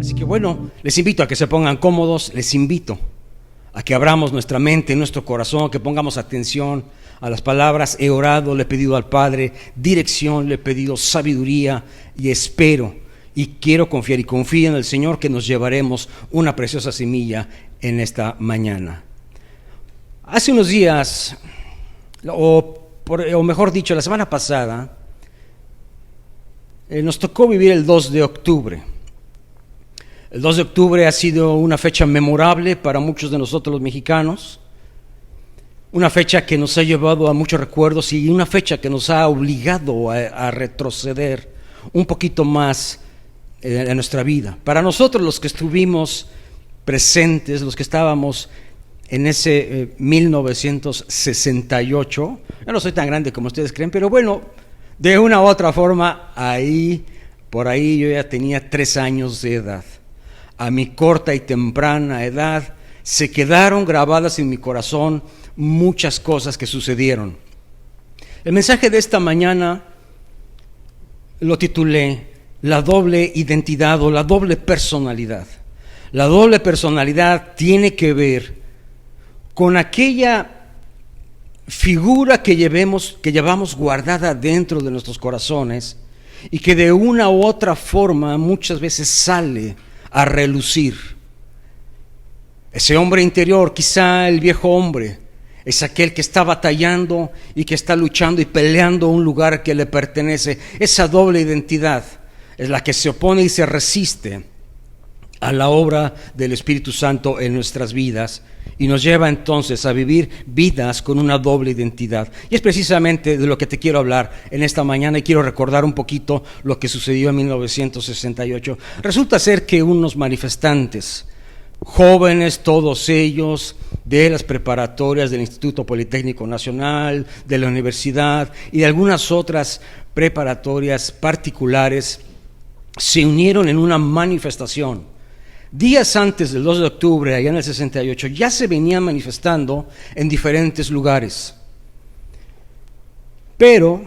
Así que bueno, les invito a que se pongan cómodos, les invito a que abramos nuestra mente, nuestro corazón, que pongamos atención a las palabras. He orado, le he pedido al Padre dirección, le he pedido sabiduría y espero y quiero confiar y confío en el Señor que nos llevaremos una preciosa semilla en esta mañana. Hace unos días, o mejor dicho, la semana pasada, nos tocó vivir el 2 de octubre. El 2 de octubre ha sido una fecha memorable para muchos de nosotros los mexicanos, una fecha que nos ha llevado a muchos recuerdos y una fecha que nos ha obligado a retroceder un poquito más en nuestra vida. Para nosotros los que estuvimos presentes, los que estábamos en ese 1968, yo no soy tan grande como ustedes creen, pero bueno, de una u otra forma, por ahí yo ya tenía 3 años de edad. A mi corta y temprana edad se quedaron grabadas en mi corazón muchas cosas que sucedieron. El mensaje de esta mañana lo titulé La doble identidad o la doble personalidad. La doble personalidad tiene que ver con aquella figura que llevamos guardada dentro de nuestros corazones y que de una u otra forma muchas veces sale a relucir. Ese hombre interior, quizá el viejo hombre, es aquel que está batallando y que está luchando y peleando un lugar que le pertenece. Esa doble identidad es la que se opone y se resiste a la obra del Espíritu Santo en nuestras vidas y nos lleva entonces a vivir vidas con una doble identidad. Y es precisamente de lo que te quiero hablar en esta mañana y quiero recordar un poquito lo que sucedió en 1968. Resulta ser que unos manifestantes, jóvenes todos ellos, de las preparatorias del Instituto Politécnico Nacional, de la universidad y de algunas otras preparatorias particulares, se unieron en una manifestación. Días antes del 2 de octubre, allá en el 68, ya se venían manifestando en diferentes lugares. Pero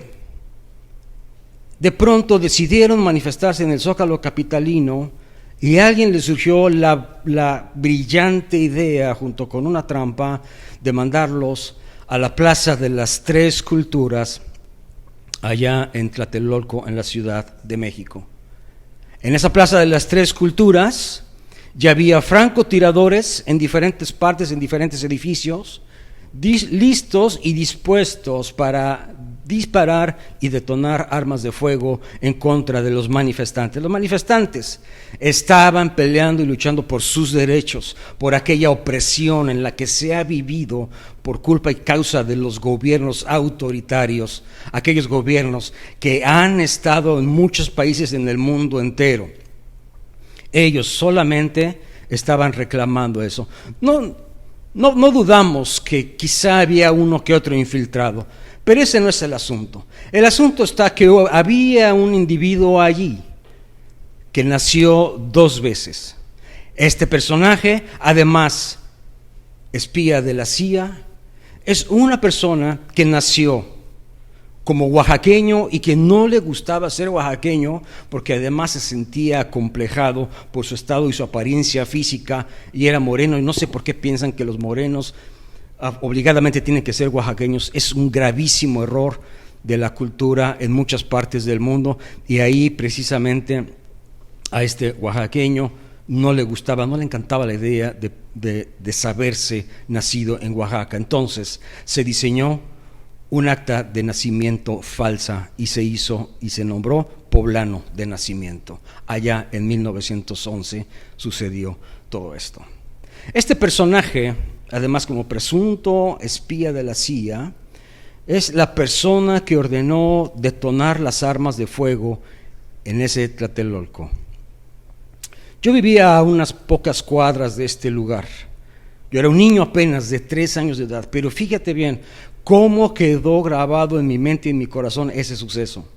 de pronto decidieron manifestarse en el Zócalo capitalino y a alguien le surgió la brillante idea, junto con una trampa, de mandarlos a la Plaza de las Tres Culturas, allá en Tlatelolco, en la Ciudad de México. En esa Plaza de las Tres Culturas ya había francotiradores en diferentes partes, en diferentes edificios, listos y dispuestos para disparar y detonar armas de fuego en contra de los manifestantes. Los manifestantes estaban peleando y luchando por sus derechos, por aquella opresión en la que se ha vivido por culpa y causa de los gobiernos autoritarios, aquellos gobiernos que han estado en muchos países en el mundo entero. Ellos solamente estaban reclamando eso. No dudamos que quizá había uno que otro infiltrado, pero ese no es el asunto. El asunto está que había un individuo allí que nació 2 veces. Este personaje, además espía de la CIA, es una persona que nació como oaxaqueño y que no le gustaba ser oaxaqueño porque además se sentía acomplejado por su estado y su apariencia física y era moreno, y no sé por qué piensan que los morenos obligadamente tienen que ser oaxaqueños. Es un gravísimo error de la cultura en muchas partes del mundo, y ahí precisamente a este oaxaqueño no le encantaba la idea de saberse nacido en Oaxaca. Entonces se diseñó un acta de nacimiento falsa y se nombró poblano de nacimiento. Allá en 1911 sucedió todo esto. Este personaje, además como presunto espía de la CIA, es la persona que ordenó detonar las armas de fuego en ese Tlatelolco. Yo vivía a unas pocas cuadras de este lugar. Yo era un niño apenas de 3 años de edad, pero fíjate bien cómo quedó grabado en mi mente y en mi corazón ese suceso.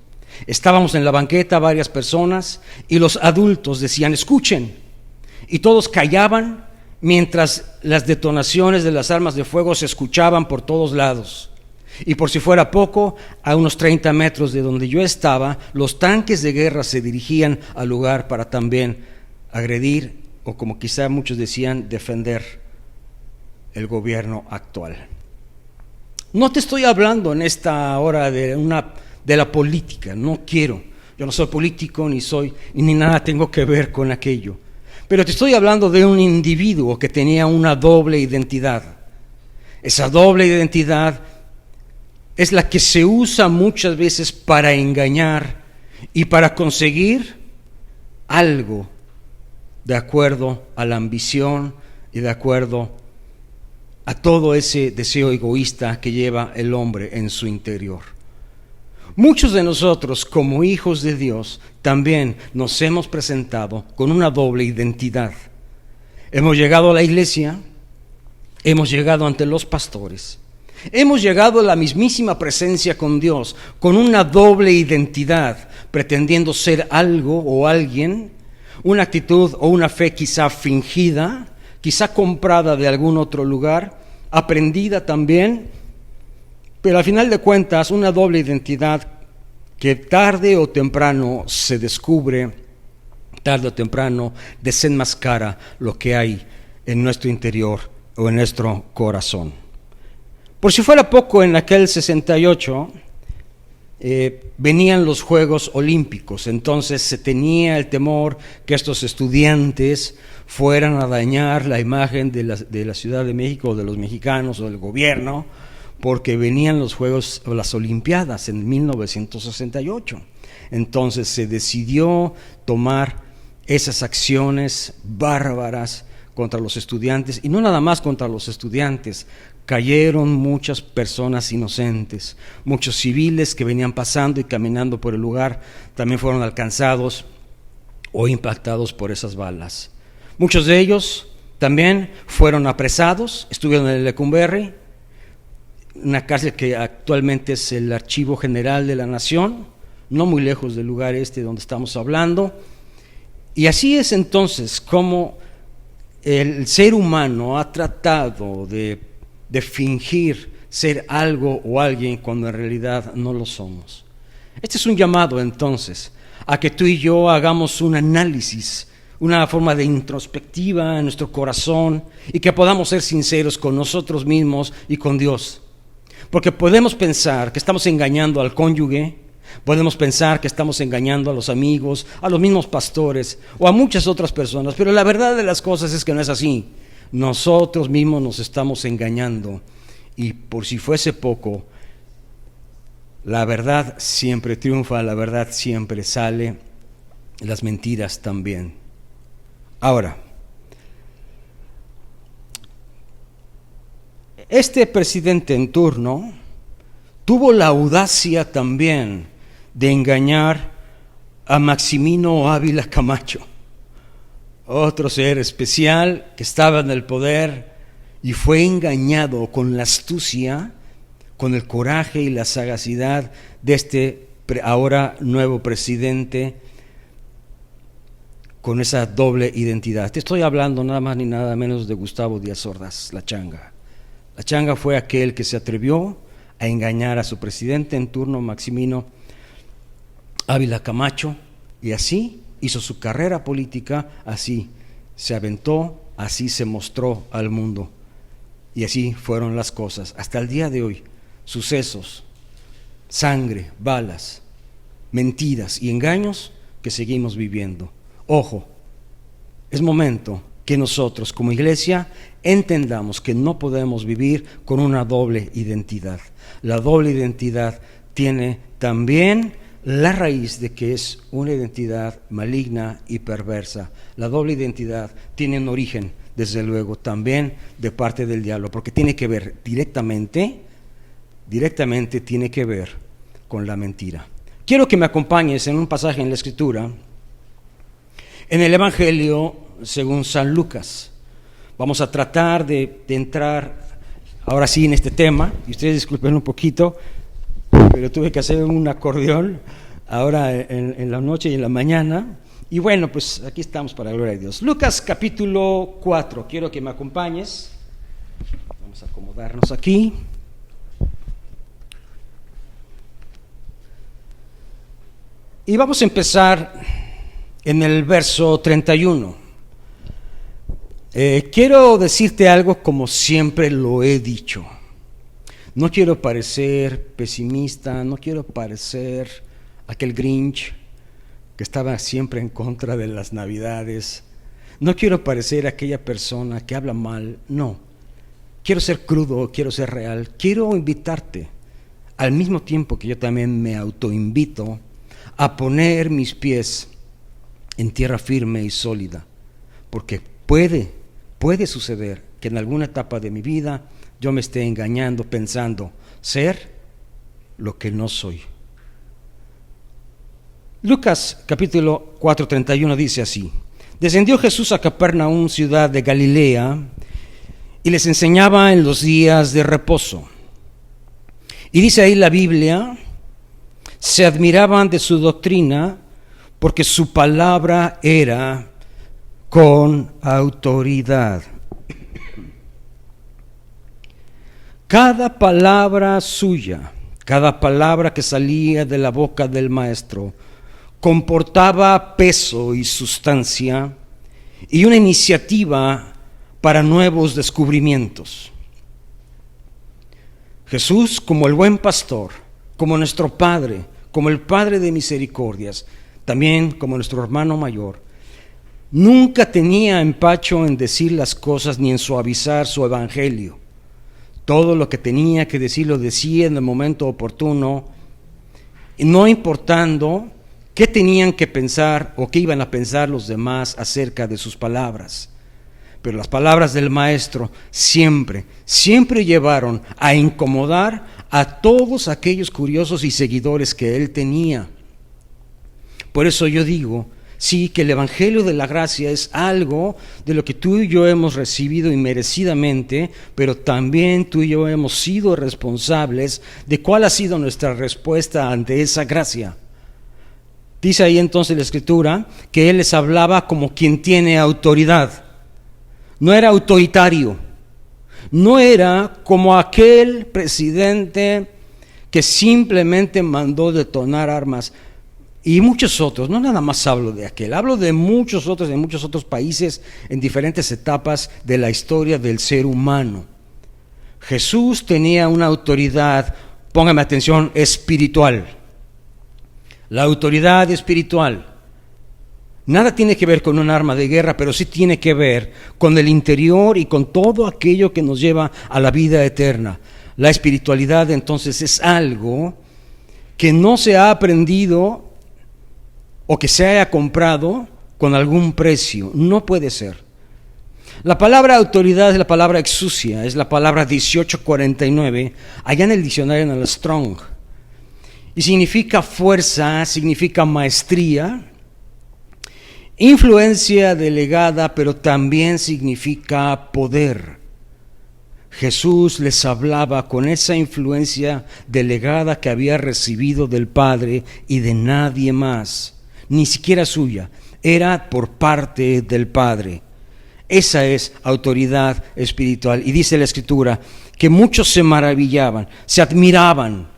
Estábamos en la banqueta varias personas y los adultos decían escuchen, y todos callaban mientras las detonaciones de las armas de fuego se escuchaban por todos lados. Y por si fuera poco, a unos 30 metros de donde yo estaba, los tanques de guerra se dirigían al lugar para también agredir o, como quizá muchos decían, defender el gobierno actual. No te estoy hablando en esta hora de la política, no quiero. Yo no soy político ni nada tengo que ver con aquello. Pero te estoy hablando de un individuo que tenía una doble identidad. Esa doble identidad es la que se usa muchas veces para engañar y para conseguir algo de acuerdo a la ambición y de acuerdo a todo ese deseo egoísta que lleva el hombre en su interior. Muchos de nosotros, como hijos de Dios, también nos hemos presentado con una doble identidad. Hemos llegado a la iglesia, hemos llegado ante los pastores, hemos llegado a la mismísima presencia con Dios, con una doble identidad, pretendiendo ser algo o alguien, una actitud o una fe quizá fingida, quizá comprada de algún otro lugar, aprendida también, pero al final de cuentas una doble identidad que tarde o temprano se descubre, tarde o temprano desenmascara lo que hay en nuestro interior o en nuestro corazón. Por si fuera poco, en aquel 68 venían los Juegos Olímpicos, entonces se tenía el temor que estos estudiantes fueran a dañar la imagen de la Ciudad de México, o de los mexicanos, o del gobierno, porque venían los Juegos o las Olimpiadas en 1968. Entonces se decidió tomar esas acciones bárbaras contra los estudiantes, y no nada más contra los estudiantes. Cayeron muchas personas inocentes, muchos civiles que venían pasando y caminando por el lugar también fueron alcanzados o impactados por esas balas. Muchos de ellos también fueron apresados, estuvieron en el Lecumberri, una cárcel que actualmente es el Archivo General de la Nación, no muy lejos del lugar donde estamos hablando. Y así es entonces como el ser humano ha tratado de fingir ser algo o alguien cuando en realidad no lo somos. Este es un llamado entonces a que tú y yo hagamos un análisis, una forma de introspectiva en nuestro corazón, y que podamos ser sinceros con nosotros mismos y con Dios. Porque podemos pensar que estamos engañando al cónyuge, podemos pensar que estamos engañando a los amigos, a los mismos pastores o a muchas otras personas, pero la verdad de las cosas es que no es así. Nosotros mismos nos estamos engañando, y por si fuese poco, la verdad siempre triunfa, la verdad siempre sale, las mentiras también. Ahora, este presidente en turno tuvo la audacia también de engañar a Maximino Ávila Camacho, otro ser especial que estaba en el poder y fue engañado con la astucia, con el coraje y la sagacidad de este ahora nuevo presidente, con esa doble identidad. Te estoy hablando nada más ni nada menos de Gustavo Díaz Ordaz, la Changa. La Changa fue aquel que se atrevió a engañar a su presidente en turno, Maximino Ávila Camacho, y así hizo su carrera política, así se aventó, así se mostró al mundo, y así fueron las cosas. Hasta el día de hoy, sucesos, sangre, balas, mentiras y engaños que seguimos viviendo. Ojo, es momento que nosotros como iglesia entendamos que no podemos vivir con una doble identidad. La doble identidad tiene también la raíz de que es una identidad maligna y perversa. La doble identidad tiene un origen, desde luego, también de parte del diablo, porque tiene que ver directamente tiene que ver con la mentira. Quiero que me acompañes en un pasaje en la Escritura, en el Evangelio según San Lucas. Vamos a tratar de entrar ahora sí en este tema, y ustedes disculpen un poquito, pero tuve que hacer un acordeón ahora en la noche y en la mañana, y bueno, pues aquí estamos para la gloria de Dios. Lucas capítulo 4, quiero que me acompañes. Vamos a acomodarnos aquí. Y vamos a empezar en el verso 31. Quiero decirte algo como siempre lo he dicho. No quiero parecer pesimista, no quiero parecer aquel Grinch que estaba siempre en contra de las Navidades. No quiero parecer aquella persona que habla mal, no. Quiero ser crudo, quiero ser real. Quiero invitarte, al mismo tiempo que yo también me autoinvito, a poner mis pies en tierra firme y sólida. Porque puede suceder que en alguna etapa de mi vida yo me esté engañando pensando ser lo que no soy. Lucas capítulo 4:31 dice así: descendió Jesús a Capernaum, ciudad de Galilea, y les enseñaba en los días de reposo. Y dice ahí la Biblia, se admiraban de su doctrina porque su palabra era con autoridad. Cada palabra suya, cada palabra que salía de la boca del maestro, comportaba peso y sustancia y una iniciativa para nuevos descubrimientos. Jesús, como el buen pastor, como nuestro Padre, como el Padre de misericordias, también como nuestro hermano mayor, nunca tenía empacho en decir las cosas ni en suavizar su evangelio. Todo lo que tenía que decir lo decía en el momento oportuno, no importando qué tenían que pensar o qué iban a pensar los demás acerca de sus palabras. Pero las palabras del maestro siempre llevaron a incomodar a todos aquellos curiosos y seguidores que él tenía. Por eso yo digo, sí, que el Evangelio de la Gracia es algo de lo que tú y yo hemos recibido inmerecidamente, pero también tú y yo hemos sido responsables de cuál ha sido nuestra respuesta ante esa gracia. Dice ahí entonces la Escritura que él les hablaba como quien tiene autoridad. No era autoritario, no era como aquel presidente que simplemente mandó detonar armas. Y muchos otros, no nada más hablo de aquel, hablo de muchos otros países en diferentes etapas de la historia del ser humano. Jesús tenía una autoridad, póngame atención, espiritual. La autoridad espiritual. Nada tiene que ver con un arma de guerra, pero sí tiene que ver con el interior y con todo aquello que nos lleva a la vida eterna. La espiritualidad entonces es algo que no se ha aprendido o que se haya comprado con algún precio. No puede ser. La palabra autoridad es la palabra exousia, es la palabra 1849, allá en el diccionario en el Strong. Y significa fuerza, significa maestría, influencia delegada, pero también significa poder. Jesús les hablaba con esa influencia delegada que había recibido del Padre y de nadie más. Ni siquiera suya, era por parte del Padre. Esa es autoridad espiritual. Y dice la Escritura que muchos se maravillaban, se admiraban.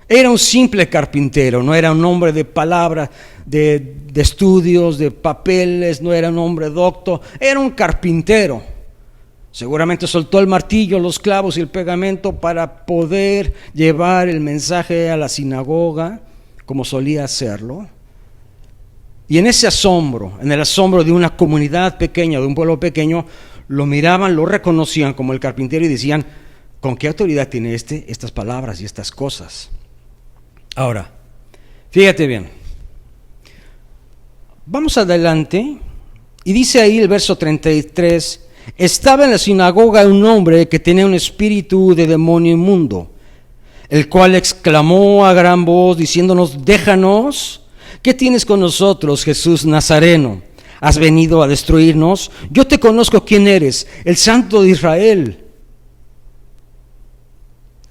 Era un simple carpintero, no era un hombre de palabra, de estudios, de papeles, no era un hombre docto, era un carpintero. Seguramente soltó el martillo, los clavos y el pegamento para poder llevar el mensaje a la sinagoga, como solía hacerlo. Y en ese asombro, en el asombro de una comunidad pequeña, de un pueblo pequeño, lo miraban, lo reconocían como el carpintero y decían, ¿con qué autoridad tiene estas palabras y estas cosas? Ahora, fíjate bien. Vamos adelante y dice ahí el verso 33, estaba en la sinagoga un hombre que tenía un espíritu de demonio inmundo, el cual exclamó a gran voz diciéndonos, déjanos. ¿Qué tienes con nosotros, Jesús Nazareno? ¿Has venido a destruirnos? Yo te conozco quién eres, el Santo de Israel.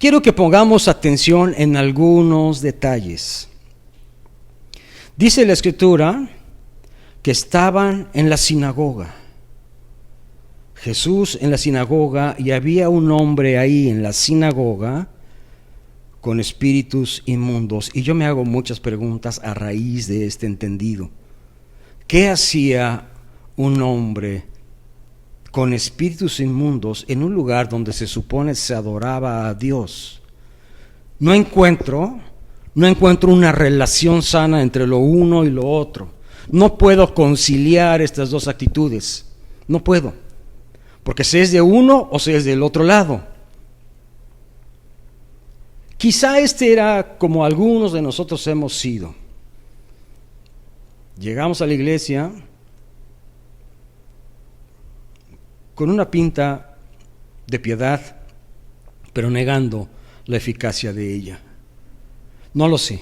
Quiero que pongamos atención en algunos detalles. Dice la Escritura que estaban en la sinagoga. Jesús en la sinagoga, y había un hombre ahí en la sinagoga con espíritus inmundos. Y yo me hago muchas preguntas a raíz de este entendido. ¿Qué hacía un hombre con espíritus inmundos en un lugar donde se supone se adoraba a Dios. No encuentro una relación sana entre lo uno y lo otro. No puedo conciliar estas dos actitudes. No puedo. Porque se es de uno o se es del otro lado. Quizá este era como algunos de nosotros hemos sido. Llegamos a la iglesia con una pinta de piedad, pero negando la eficacia de ella. No lo sé.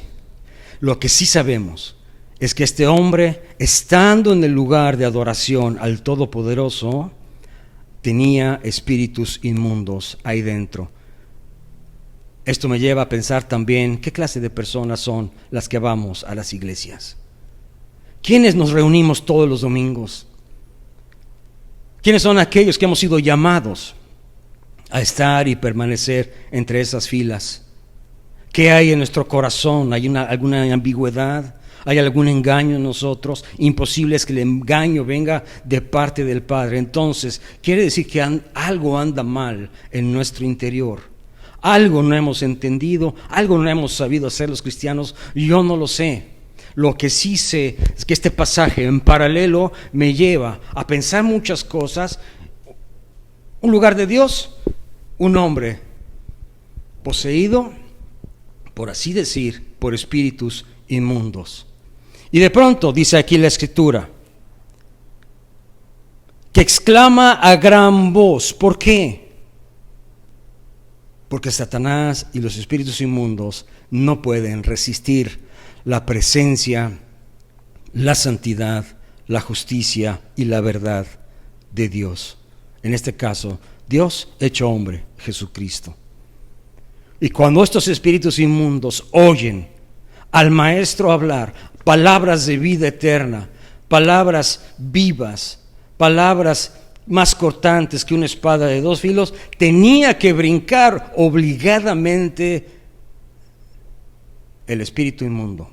Lo que sí sabemos es que este hombre, estando en el lugar de adoración al Todopoderoso, tenía espíritus inmundos ahí dentro. Esto me lleva a pensar también qué clase de personas son las que vamos a las iglesias. ¿Quiénes nos reunimos todos los domingos? ¿Quiénes son aquellos que hemos sido llamados a estar y permanecer entre esas filas? ¿Qué hay en nuestro corazón? ¿Hay alguna ambigüedad? ¿Hay algún engaño en nosotros? Imposible es que el engaño venga de parte del Padre. Entonces, quiere decir que algo anda mal en nuestro interior. Algo no hemos entendido, algo no hemos sabido hacer los cristianos. Yo no lo sé. Lo que sí sé es que este pasaje en paralelo me lleva a pensar muchas cosas. Un lugar de Dios, un hombre poseído, por así decir, por espíritus inmundos. Y de pronto, dice aquí la Escritura, que exclama a gran voz. ¿Por qué? Porque Satanás y los espíritus inmundos no pueden resistir la presencia, la santidad, la justicia y la verdad de Dios. En este caso, Dios hecho hombre, Jesucristo. Y cuando estos espíritus inmundos oyen al Maestro hablar palabras de vida eterna, palabras vivas, palabras más cortantes que una espada de dos filos, tenía que brincar obligadamente el espíritu inmundo.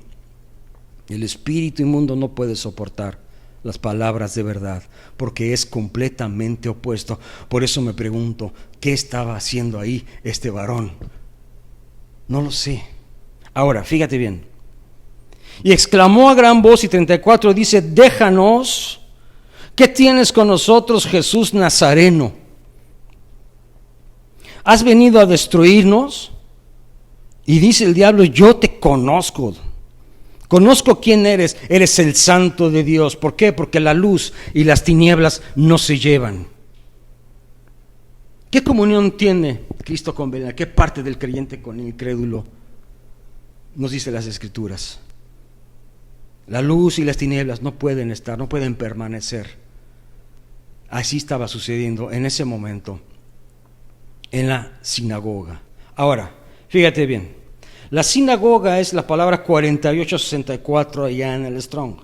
El espíritu inmundo no puede soportar las palabras de verdad, porque es completamente opuesto. Por eso me pregunto, ¿qué estaba haciendo ahí este varón? No lo sé. Ahora, fíjate bien. Y exclamó a gran voz, y 34 dice, déjanos, ¿qué tienes con nosotros, Jesús Nazareno? ¿Has venido a destruirnos? Y dice el diablo, yo te conozco. Conozco quién eres. Eres el Santo de Dios. ¿Por qué? Porque la luz y las tinieblas no se llevan. ¿Qué comunión tiene Cristo con Belén? ¿Qué parte del creyente con el incrédulo? Nos dice las Escrituras. La luz y las tinieblas no pueden estar, no pueden permanecer. Así estaba sucediendo en ese momento en la sinagoga. Ahora, fíjate bien. La sinagoga es la palabra 4864 allá en el Strong.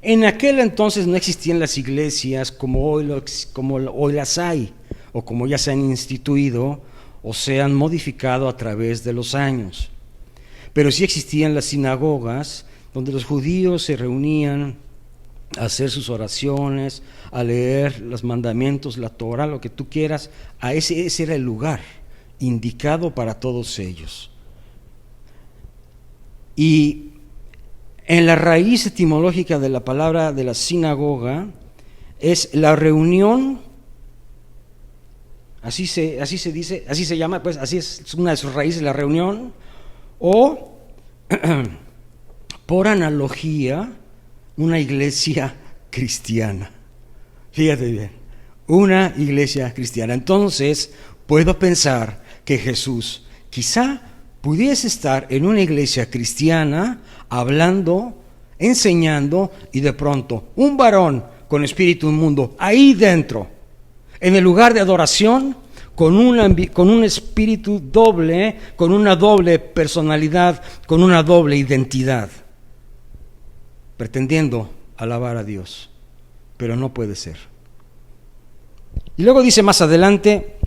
En aquel entonces no existían las iglesias como hoy las hay, o como ya se han instituido o se han modificado a través de los años. Pero sí existían las sinagogas donde los judíos se reunían a hacer sus oraciones, a leer los mandamientos, la Torah, lo que tú quieras. Ese era el lugar indicado para todos ellos. Y en la raíz etimológica de la palabra de la sinagoga es la reunión, así se dice, así se llama, pues así es una de sus raíces, la reunión, o por analogía, una iglesia cristiana. Fíjate bien, una iglesia cristiana. Entonces, puedo pensar que Jesús quizá pudiese estar en una iglesia cristiana hablando, enseñando, y de pronto un varón con espíritu inmundo ahí dentro, en el lugar de adoración, con un espíritu doble, con una doble personalidad, con una doble identidad, pretendiendo alabar a Dios, pero no puede ser. Y luego dice más adelante,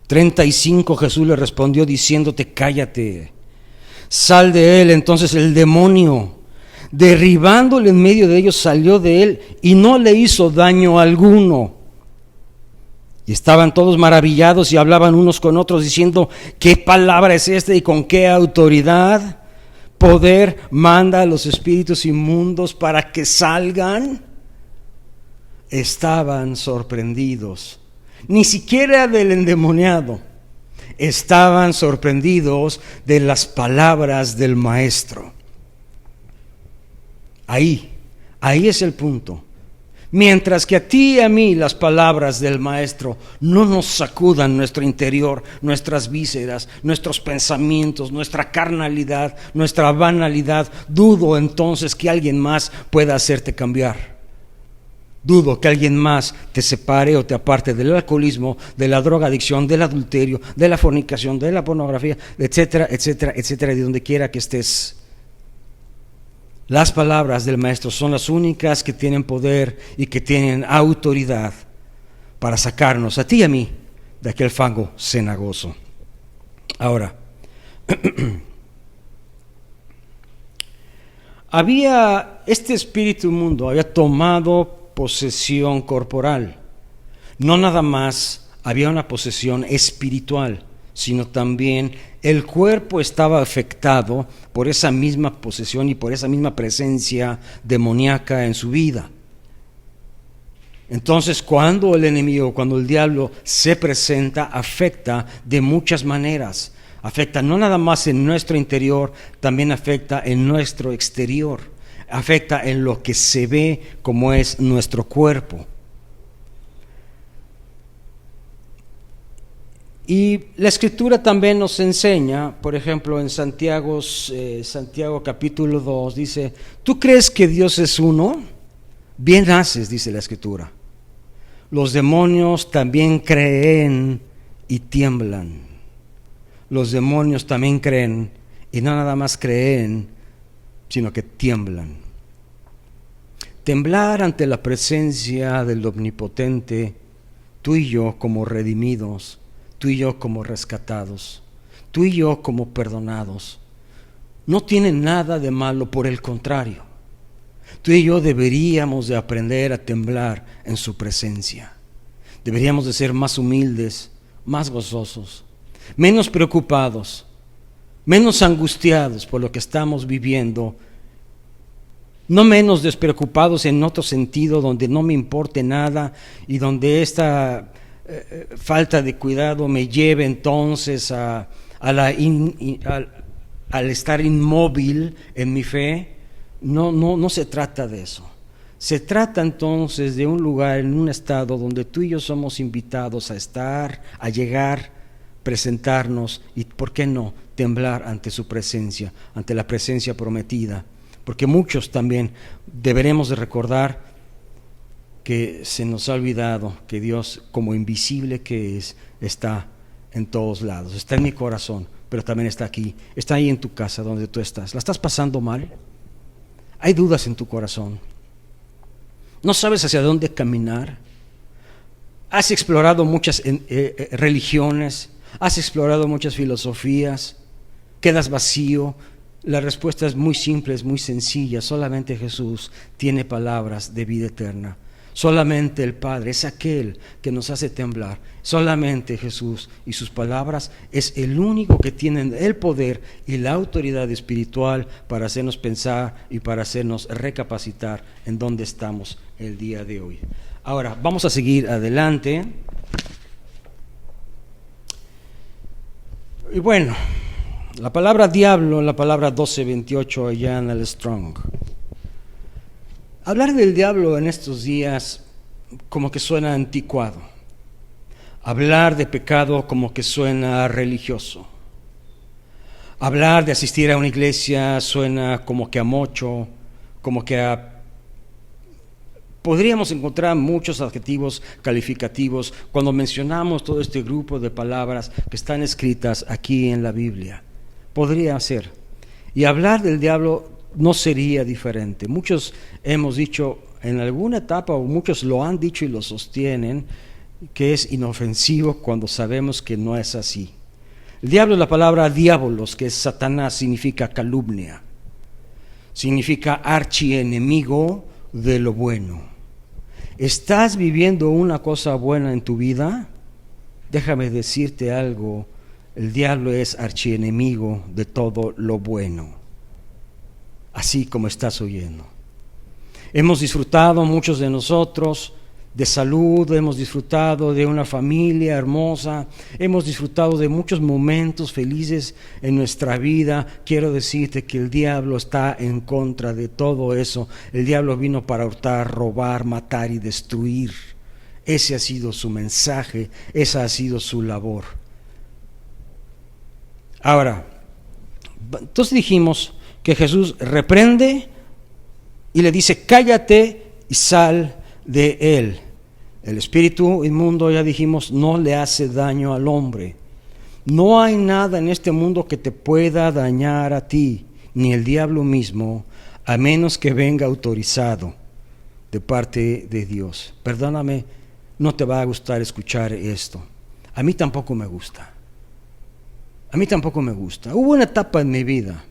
35, Jesús le respondió diciéndote, cállate, sal de él. Entonces el demonio, derribándole en medio de ellos, salió de él y no le hizo daño alguno. Y estaban todos maravillados y hablaban unos con otros diciendo: ¿qué palabra es esta y con qué autoridad, poder manda a los espíritus inmundos para que salgan? Estaban sorprendidos, ni siquiera del endemoniado, estaban sorprendidos de las palabras del maestro. Ahí es el punto. Mientras que a ti y a mí las palabras del maestro no nos sacudan nuestro interior, nuestras vísceras, nuestros pensamientos, nuestra carnalidad, nuestra banalidad, dudo entonces que alguien más pueda hacerte cambiar. Dudo que alguien más te separe o te aparte del alcoholismo, de la drogadicción, del adulterio, de la fornicación, de la pornografía, etcétera, etcétera, etcétera, de donde quiera que estés. Las palabras del maestro son las únicas que tienen poder y que tienen autoridad para sacarnos a ti y a mí de aquel fango cenagoso. Ahora, este espíritu inmundo había tomado posesión corporal. No nada más había una posesión espiritual, sino también el cuerpo estaba afectado por esa misma posesión y por esa misma presencia demoníaca en su vida. Entonces, cuando el enemigo, cuando el diablo se presenta, afecta de muchas maneras. Afecta no nada más en nuestro interior, también afecta en nuestro exterior. Afecta en lo que se ve como es nuestro cuerpo. Y la Escritura también nos enseña, por ejemplo, en Santiago capítulo 2, dice: ¿tú crees que Dios es uno? Bien haces, dice la Escritura. Los demonios también creen y tiemblan. Los demonios también creen, y no nada más creen, sino que tiemblan. Temblar ante la presencia del Omnipotente, tú y yo como redimidos, tú y yo como rescatados, tú y yo como perdonados, no tiene nada de malo, por el contrario. Tú y yo deberíamos de aprender a temblar en su presencia. Deberíamos de ser más humildes, más gozosos, menos preocupados, menos angustiados por lo que estamos viviendo, no menos despreocupados en otro sentido, donde no me importe nada y donde esta falta de cuidado me lleve entonces al estar inmóvil en mi fe. No se trata de eso. Se trata entonces de un lugar, en un estado donde tú y yo somos invitados a estar, a llegar, presentarnos y, ¿por qué no?, temblar ante su presencia, ante la presencia prometida. Porque muchos también deberemos de recordar que se nos ha olvidado que Dios, como invisible que es, está en todos lados. Está en mi corazón, pero también está aquí. Está ahí en tu casa donde tú estás. ¿La estás pasando mal? ¿Hay dudas en tu corazón? ¿No sabes hacia dónde caminar? ¿Has explorado muchas religiones? ¿Has explorado muchas filosofías? ¿Quedas vacío? La respuesta es muy simple, es muy sencilla. Solamente Jesús tiene palabras de vida eterna. Solamente el Padre es aquel que nos hace temblar. Solamente Jesús y sus palabras es el único que tienen el poder y la autoridad espiritual para hacernos pensar y para hacernos recapacitar en dónde estamos el día de hoy. Ahora, vamos a seguir adelante. Y bueno, la palabra diablo, la palabra 1228 allá en el Strong. Hablar del diablo en estos días como que suena anticuado. Hablar de pecado como que suena religioso. Hablar de asistir a una iglesia suena como que a mocho, como que a... Podríamos encontrar muchos adjetivos calificativos cuando mencionamos todo este grupo de palabras que están escritas aquí en la Biblia. Podría ser. Y hablar del diablo no sería diferente. Muchos hemos dicho en alguna etapa, o muchos lo han dicho y lo sostienen, que es inofensivo cuando sabemos que no es así. El diablo, la palabra diabolos, que es Satanás, significa calumnia. significa archienemigo de lo bueno. ¿Estás viviendo una cosa buena en tu vida? Déjame decirte algo, el diablo es archienemigo de todo lo bueno, así como estás oyendo. Hemos disfrutado, muchos de nosotros, de salud, hemos disfrutado de una familia hermosa, hemos disfrutado de muchos momentos felices en nuestra vida. Quiero decirte que el diablo está en contra de todo eso. El diablo vino para hurtar, robar, matar y destruir. Ese ha sido su mensaje, esa ha sido su labor. Ahora, entonces dijimos que Jesús reprende y le dice, cállate y sal de él. El espíritu inmundo, ya dijimos, no le hace daño al hombre. No hay nada en este mundo que te pueda dañar a ti, ni el diablo mismo, a menos que venga autorizado de parte de Dios. Perdóname, no te va a gustar escuchar esto. A mí tampoco me gusta. A mí tampoco me gusta. Hubo una etapa en mi vida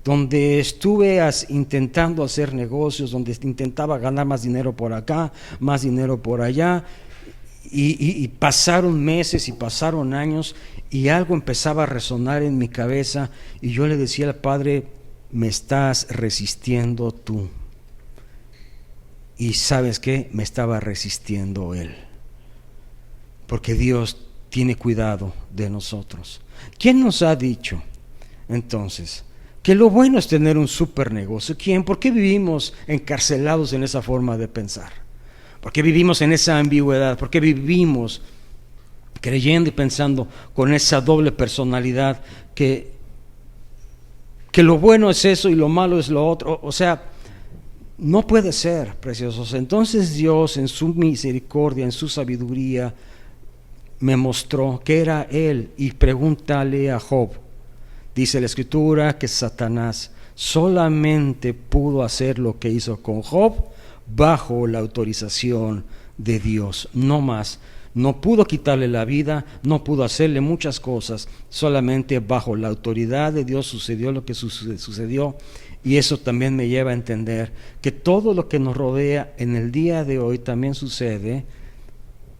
donde estuve intentando hacer negocios, donde intentaba ganar más dinero por acá, más dinero por allá, y pasaron meses y pasaron años, y algo empezaba a resonar en mi cabeza, y yo le decía al Padre, me estás resistiendo tú. Y ¿sabes qué? Me estaba resistiendo Él, porque Dios tiene cuidado de nosotros. ¿Quién nos ha dicho entonces que lo bueno es tener un super negocio? ¿Quién? ¿Por qué vivimos encarcelados en esa forma de pensar? ¿Por qué vivimos en esa ambigüedad? ¿Por qué vivimos creyendo y pensando con esa doble personalidad que lo bueno es eso y lo malo es lo otro? O sea, no puede ser, preciosos. Entonces Dios, en su misericordia, en su sabiduría, me mostró que era Él. Y pregúntale a Job. Dice la Escritura que Satanás solamente pudo hacer lo que hizo con Job bajo la autorización de Dios, no más. No pudo quitarle la vida, no pudo hacerle muchas cosas, solamente bajo la autoridad de Dios sucedió lo que sucedió. Y eso también me lleva a entender que todo lo que nos rodea en el día de hoy también sucede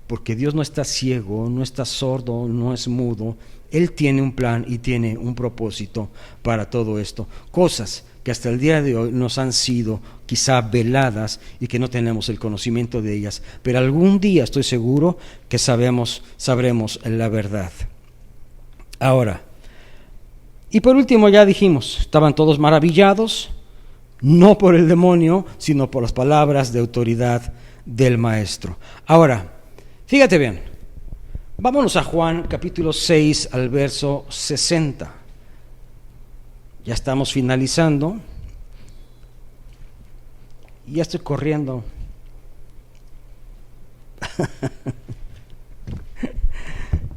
porque Dios no está ciego, no está sordo, no es mudo. Él tiene un plan y tiene un propósito para todo esto. Cosas que hasta el día de hoy nos han sido quizá veladas y que no tenemos el conocimiento de ellas. Pero algún día estoy seguro que sabremos la verdad. Ahora, y por último ya dijimos, estaban todos maravillados, no por el demonio, sino por las palabras de autoridad del Maestro. Ahora, fíjate bien, vámonos a Juan capítulo 6 al verso 60. Ya estamos finalizando. Ya estoy corriendo.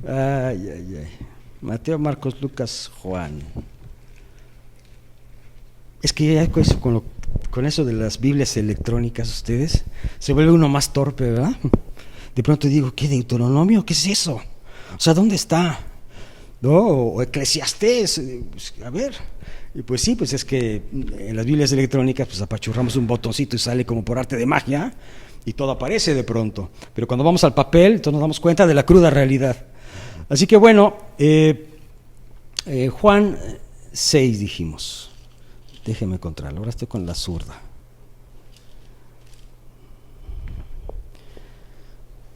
Ay. Mateo, Marcos, Lucas, Juan. Es que ya con eso de las Biblias electrónicas, ustedes, se vuelve uno más torpe, ¿verdad? De pronto digo, ¿qué Deuteronomio? ¿Qué es eso? O sea, ¿dónde está? No, o Eclesiastés, a ver. Y pues sí, pues es que en las Biblias electrónicas pues apachurramos un botoncito y sale como por arte de magia y todo aparece de pronto. Pero cuando vamos al papel, entonces nos damos cuenta de la cruda realidad. Así que bueno, Juan 6 dijimos. Déjeme encontrarlo, ahora estoy con la zurda.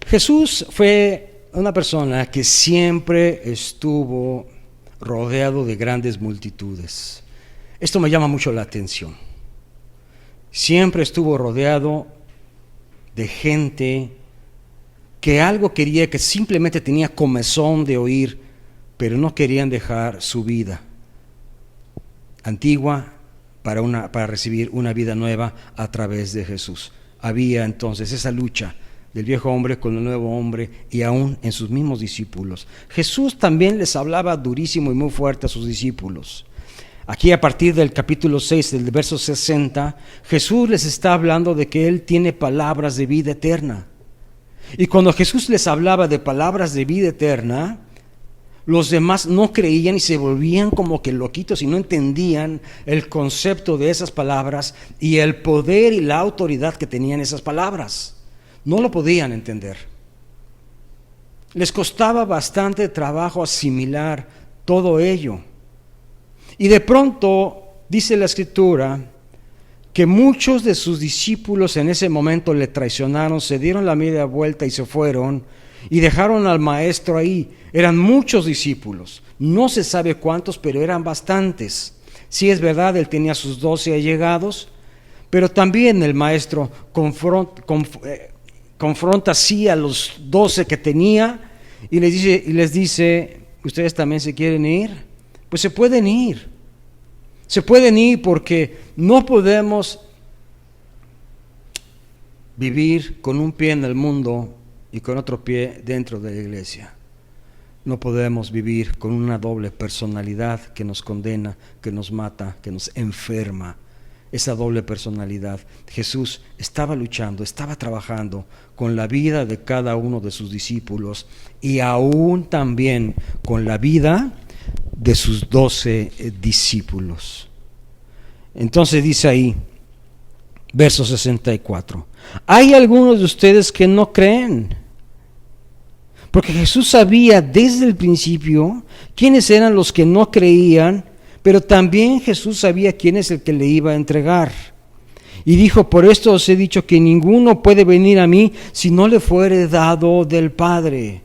Jesús fue una persona que siempre estuvo rodeado de grandes multitudes. Esto me llama mucho la atención. Siempre estuvo rodeado de gente que algo quería, que simplemente tenía comezón de oír, pero no querían dejar su vida antigua para recibir una vida nueva a través de Jesús. Había entonces esa lucha del viejo hombre con el nuevo hombre y aún en sus mismos discípulos. Jesús también les hablaba durísimo y muy fuerte a sus discípulos. Aquí a partir del capítulo 6, del verso 60, Jesús les está hablando de que Él tiene palabras de vida eterna. Y cuando Jesús les hablaba de palabras de vida eterna, Los demás no creían y se volvían como que loquitos y no entendían el concepto de esas palabras y el poder y la autoridad que tenían esas palabras. No lo podían entender. Les costaba bastante trabajo asimilar todo ello. Y de pronto, dice la Escritura, que muchos de sus discípulos en ese momento le traicionaron, se dieron la media vuelta y se fueron y dejaron al maestro ahí. Eran muchos discípulos, no se sabe cuántos, pero eran bastantes. Sí, es verdad, él tenía sus 12 allegados, pero también el maestro confronta así a los 12 que tenía y les dice, ¿ustedes también se quieren ir? Pues se pueden ir. Se pueden ir porque no podemos vivir con un pie en el mundo y con otro pie dentro de la iglesia. No podemos vivir con una doble personalidad que nos condena, que nos mata, que nos enferma. Esa doble personalidad. Jesús estaba luchando, estaba trabajando con la vida de cada uno de sus discípulos y aún también con la vida de sus 12 discípulos. Entonces dice ahí, verso 64, hay algunos de ustedes que no creen, porque Jesús sabía desde el principio quiénes eran los que no creían, pero también Jesús sabía quién es el que le iba a entregar. Y dijo, por esto os he dicho que ninguno puede venir a mí si no le fuere dado del Padre.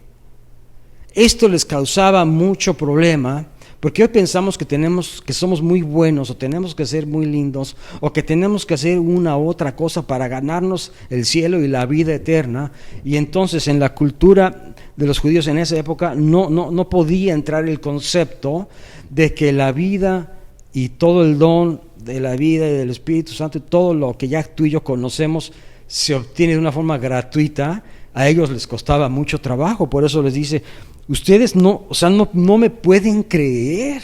Esto les causaba mucho problema, porque hoy pensamos que somos muy buenos, o tenemos que ser muy lindos, o que tenemos que hacer una u otra cosa para ganarnos el cielo y la vida eterna. Y entonces en la cultura de los judíos en esa época no podía entrar el concepto de que la vida y todo el don de la vida y del Espíritu Santo y todo lo que ya tú y yo conocemos se obtiene de una forma gratuita. A ellos les costaba mucho trabajo, por eso les dice, ustedes no me pueden creer,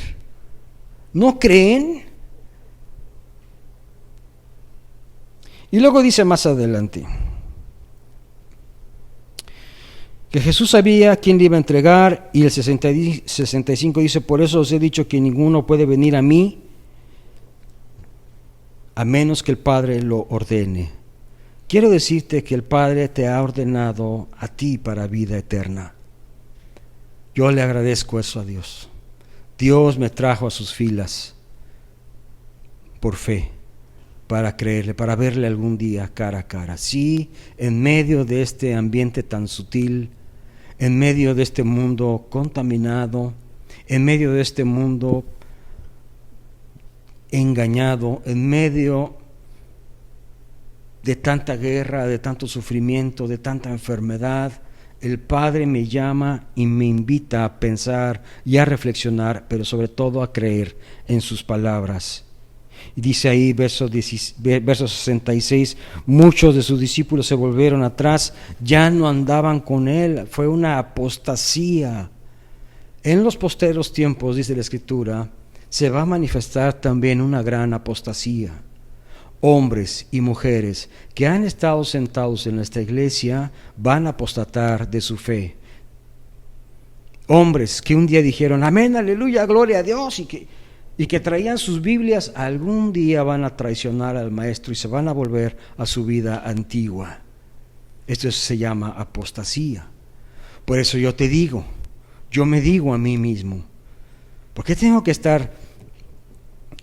¿no creen? Y luego dice más adelante que Jesús sabía quién le iba a entregar, y el 65 dice, por eso os he dicho que ninguno puede venir a mí a menos que el Padre lo ordene. Quiero decirte que el Padre te ha ordenado a ti para vida eterna. Yo le agradezco eso a Dios. Dios me trajo a sus filas por fe, para creerle, para verle algún día cara a cara. Sí, en medio de este ambiente tan sutil, en medio de este mundo contaminado, en medio de este mundo engañado, en medio de tanta guerra, de tanto sufrimiento, de tanta enfermedad, el Padre me llama y me invita a pensar y a reflexionar, pero sobre todo a creer en sus palabras. Y dice ahí, verso 66, muchos de sus discípulos se volvieron atrás, ya no andaban con él, fue una apostasía. En los posteros tiempos, dice la Escritura, se va a manifestar también una gran apostasía. Hombres y mujeres que han estado sentados en esta iglesia van a apostatar de su fe. Hombres que un día dijeron, amén, aleluya, gloria a Dios, y que traían sus Biblias, algún día van a traicionar al Maestro y se van a volver a su vida antigua. Esto se llama apostasía. Por eso yo me digo a mí mismo, ¿por qué tengo que estar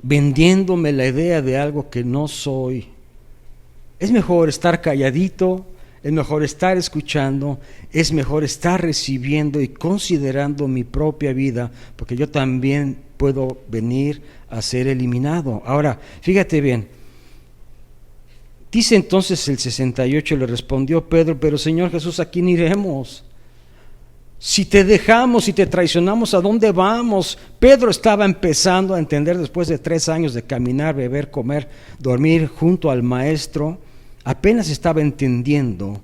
vendiéndome la idea de algo que no soy? Es mejor estar calladito, es mejor estar escuchando, es mejor estar recibiendo y considerando mi propia vida, porque yo también puedo venir a ser eliminado. Ahora, fíjate bien, dice entonces el 68, le respondió Pedro, pero Señor Jesús, ¿a quién iremos? Si te dejamos y te traicionamos, ¿a dónde vamos? Pedro estaba empezando a entender, después de 3 años de caminar, beber, comer, dormir junto al Maestro, apenas estaba entendiendo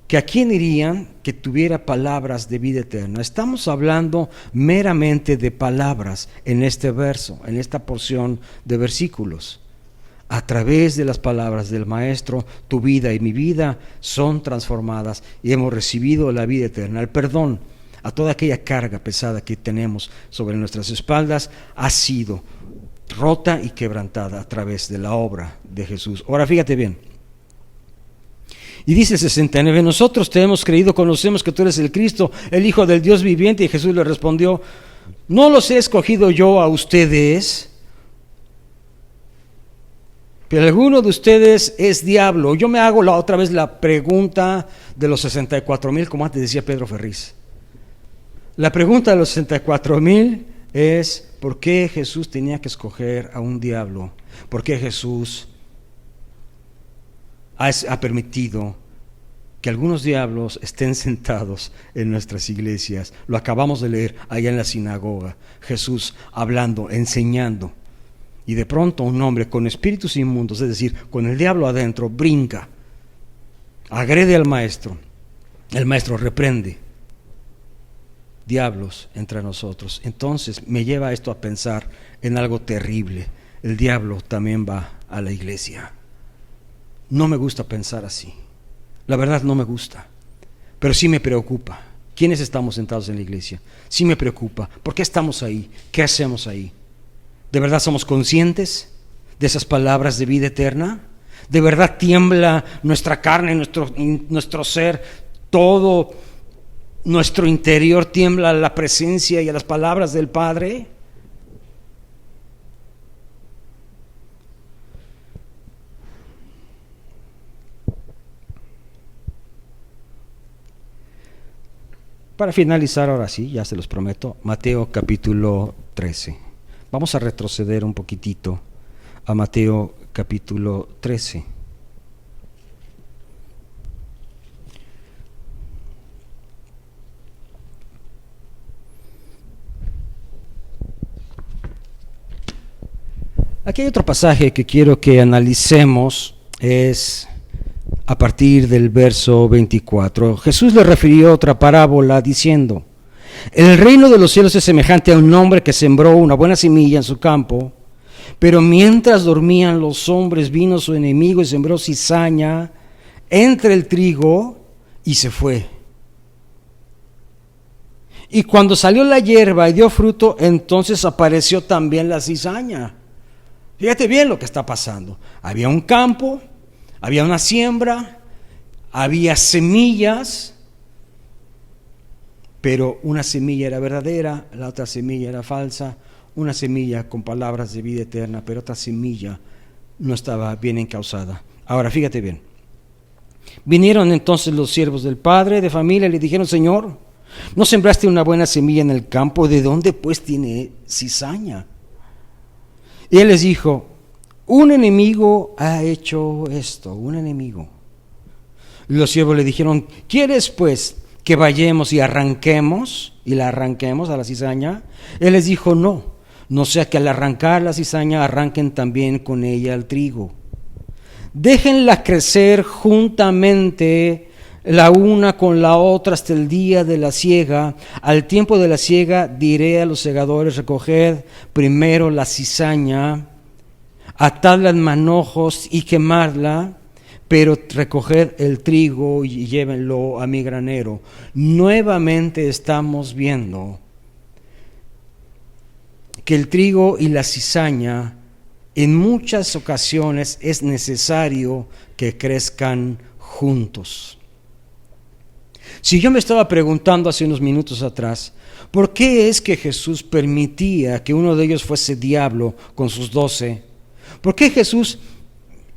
que a quién irían que tuviera palabras de vida eterna. Estamos hablando meramente de palabras en este verso, en esta porción de versículos. A través de las palabras del Maestro, tu vida y mi vida son transformadas y hemos recibido la vida eterna, el perdón. a toda aquella carga pesada que tenemos sobre nuestras espaldas, ha sido rota y quebrantada a través de la obra de Jesús. Ahora fíjate bien. Y dice el 69, nosotros te hemos creído, conocemos que tú eres el Cristo, el Hijo del Dios viviente. Y Jesús le respondió, no los he escogido yo a ustedes, pero alguno de ustedes es diablo. Yo me hago otra vez la pregunta de los 64,000, como antes decía Pedro Ferriz. La pregunta de los 64,000 es, ¿por qué Jesús tenía que escoger a un diablo? ¿Por qué Jesús ha permitido que algunos diablos estén sentados en nuestras iglesias? Lo acabamos de leer allá en la sinagoga, Jesús hablando, enseñando, y de pronto un hombre con espíritus inmundos, es decir, con el diablo adentro, brinca, agrede al maestro, el maestro reprende. Diablos entre nosotros. Entonces me lleva esto a pensar en algo terrible. El diablo también va a la iglesia. No me gusta pensar así. La verdad no me gusta. Pero sí me preocupa. ¿Quiénes estamos sentados en la iglesia? Sí me preocupa. ¿Por qué estamos ahí? ¿Qué hacemos ahí? ¿De verdad somos conscientes de esas palabras de vida eterna? ¿De verdad tiembla nuestra carne, nuestro ser, todo nuestro interior tiembla a la presencia y a las palabras del Padre? Para finalizar, ahora sí, ya se los prometo, Mateo capítulo 13. Vamos a retroceder un poquitito a Mateo capítulo 13. Aquí hay otro pasaje que quiero que analicemos, es a partir del verso 24. Jesús le refirió otra parábola diciendo, el reino de los cielos es semejante a un hombre que sembró una buena semilla en su campo, pero mientras dormían los hombres vino su enemigo y sembró cizaña entre el trigo y se fue. Y cuando salió la hierba y dio fruto, entonces apareció también la cizaña. Fíjate bien lo que está pasando. Había un campo, había una siembra, había semillas, pero una semilla era verdadera, la otra semilla era falsa, una semilla con palabras de vida eterna, pero otra semilla no estaba bien encauzada. Ahora, fíjate bien. Vinieron entonces los siervos del padre de familia y le dijeron, Señor, ¿no sembraste una buena semilla en el campo? ¿De dónde pues tiene cizaña? Y él les dijo, un enemigo ha hecho esto, un enemigo. Y los siervos le dijeron, ¿quieres pues que vayamos y arranquemos? Y la arranquemos a la cizaña. Él les dijo, no sea que al arrancar la cizaña arranquen también con ella el trigo. Déjenla crecer juntamente la una con la otra hasta el día de la siega. Al tiempo de la siega diré a los segadores, recoged primero la cizaña, atadla en manojos y quemadla, pero recoged el trigo y llévenlo a mi granero. Nuevamente estamos viendo que el trigo y la cizaña en muchas ocasiones es necesario que crezcan juntos. Si yo me estaba preguntando hace unos minutos atrás, ¿por qué es que Jesús permitía que uno de ellos fuese diablo con sus 12? ¿Por qué Jesús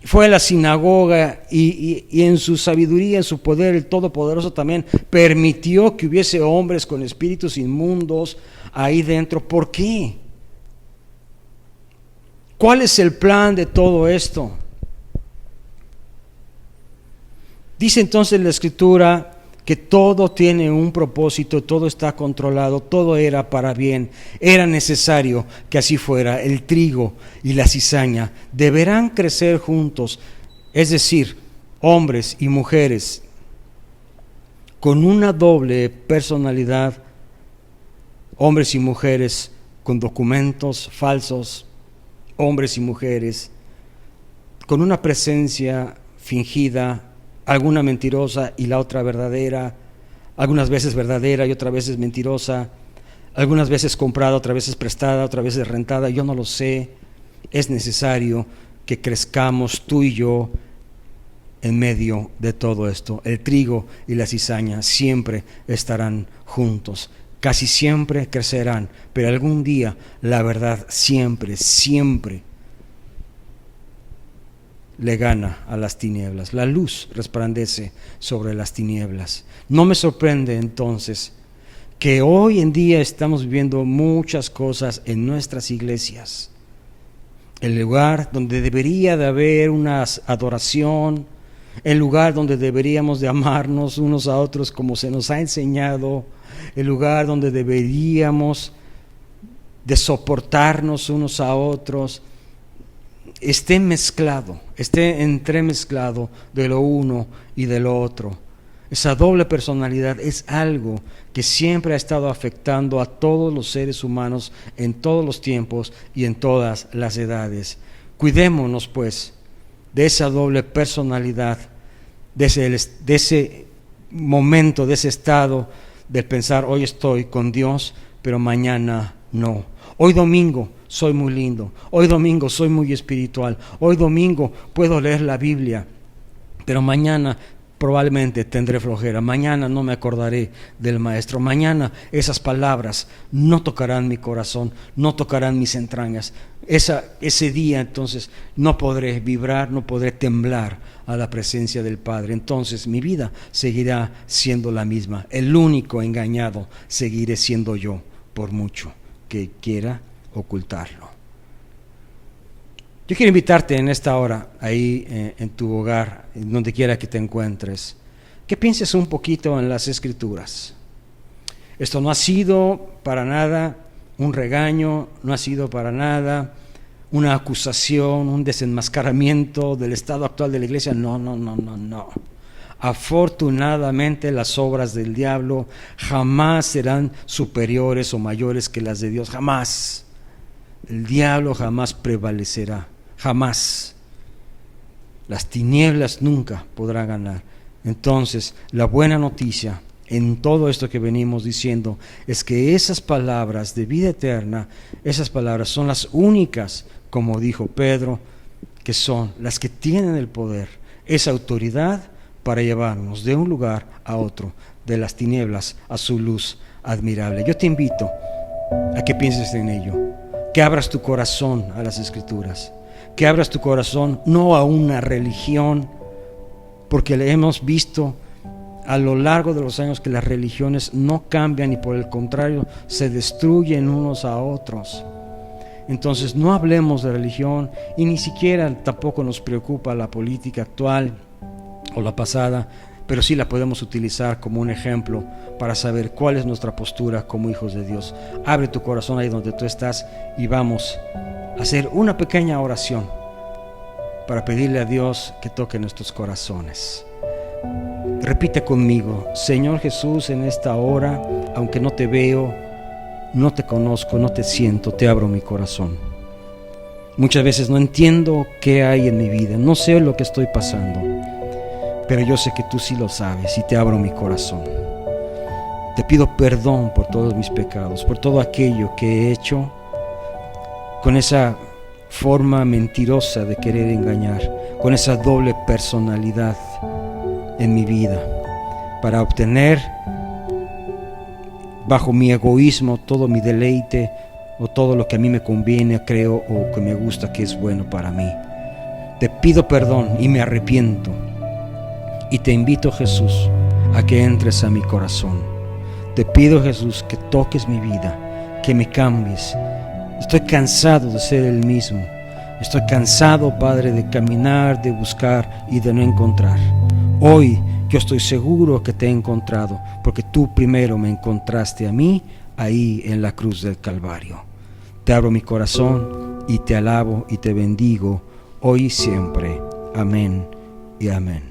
fue a la sinagoga y en su sabiduría, en su poder, el Todopoderoso también permitió que hubiese hombres con espíritus inmundos ahí dentro? ¿Por qué? ¿Cuál es el plan de todo esto? Dice entonces la Escritura que todo tiene un propósito, todo está controlado, todo era para bien. Era necesario que así fuera. El trigo y la cizaña deberán crecer juntos, es decir, hombres y mujeres con una doble personalidad, hombres y mujeres con documentos falsos, hombres y mujeres con una presencia fingida, alguna mentirosa y la otra verdadera, algunas veces verdadera y otras veces mentirosa, algunas veces comprada, otras veces prestada, otras veces rentada, yo no lo sé. Es necesario que crezcamos tú y yo en medio de todo esto. El trigo y la cizaña siempre estarán juntos, casi siempre crecerán, pero algún día la verdad siempre, siempre le gana a las tinieblas. La luz resplandece sobre las tinieblas. No me sorprende entonces que hoy en día estamos viviendo muchas cosas en nuestras iglesias. El lugar donde debería de haber una adoración, el lugar donde deberíamos de amarnos unos a otros como se nos ha enseñado, el lugar donde deberíamos de soportarnos unos a otros, esté entremezclado de lo uno y de lo otro. Esa doble personalidad es algo que siempre ha estado afectando a todos los seres humanos en todos los tiempos y en todas las edades. Cuidémonos pues de esa doble personalidad, de ese momento, de ese estado de pensar hoy estoy con Dios, pero mañana no. Hoy domingo soy muy lindo, hoy domingo soy muy espiritual, hoy domingo puedo leer la Biblia, pero mañana probablemente tendré flojera, mañana no me acordaré del Maestro, mañana esas palabras no tocarán mi corazón, no tocarán mis entrañas. Ese día entonces no podré vibrar, no podré temblar a la presencia del Padre. Entonces mi vida seguirá siendo la misma. El único engañado seguiré siendo yo, por mucho que quiera ocultarlo. Yo quiero invitarte en esta hora, ahí en tu hogar, en donde quiera que te encuentres, que pienses un poquito en las Escrituras. Esto no ha sido para nada un regaño, no ha sido para nada una acusación, un desenmascaramiento del estado actual de la iglesia. No. Afortunadamente las obras del diablo jamás serán superiores o mayores que las de Dios, jamás. El diablo jamás prevalecerá, jamás. Las tinieblas nunca podrán ganar. Entonces, la buena noticia en todo esto que venimos diciendo es que esas palabras de vida eterna, esas palabras son las únicas, como dijo Pedro, que son las que tienen el poder, esa autoridad para llevarnos de un lugar a otro, de las tinieblas a su luz admirable. Yo te invito a que pienses en ello, que abras tu corazón a las Escrituras, que abras tu corazón no a una religión, porque le hemos visto a lo largo de los años que las religiones no cambian y por el contrario se destruyen unos a otros. Entonces no hablemos de religión y ni siquiera tampoco nos preocupa la política actual o la pasada, pero sí la podemos utilizar como un ejemplo para saber cuál es nuestra postura como hijos de Dios. Abre tu corazón ahí donde tú estás y vamos a hacer una pequeña oración para pedirle a Dios que toque nuestros corazones. Repite conmigo: Señor Jesús, en esta hora, aunque no te veo, no te conozco, no te siento, te abro mi corazón. Muchas veces no entiendo qué hay en mi vida, no sé lo que estoy pasando, pero yo sé que tú sí lo sabes y te abro mi corazón. Te pido perdón por todos mis pecados, por todo aquello que he hecho con esa forma mentirosa de querer engañar, con esa doble personalidad en mi vida, para obtener bajo mi egoísmo todo mi deleite o todo lo que a mí me conviene, creo, o que me gusta, que es bueno para mí. Te pido perdón y me arrepiento. Y te invito, Jesús, a que entres a mi corazón. Te pido, Jesús, que toques mi vida, que me cambies. Estoy cansado de ser el mismo. Estoy cansado, Padre, de caminar, de buscar y de no encontrar. Hoy yo estoy seguro que te he encontrado, porque tú primero me encontraste a mí ahí en la cruz del Calvario. Te abro mi corazón y te alabo y te bendigo hoy y siempre. Amén y amén.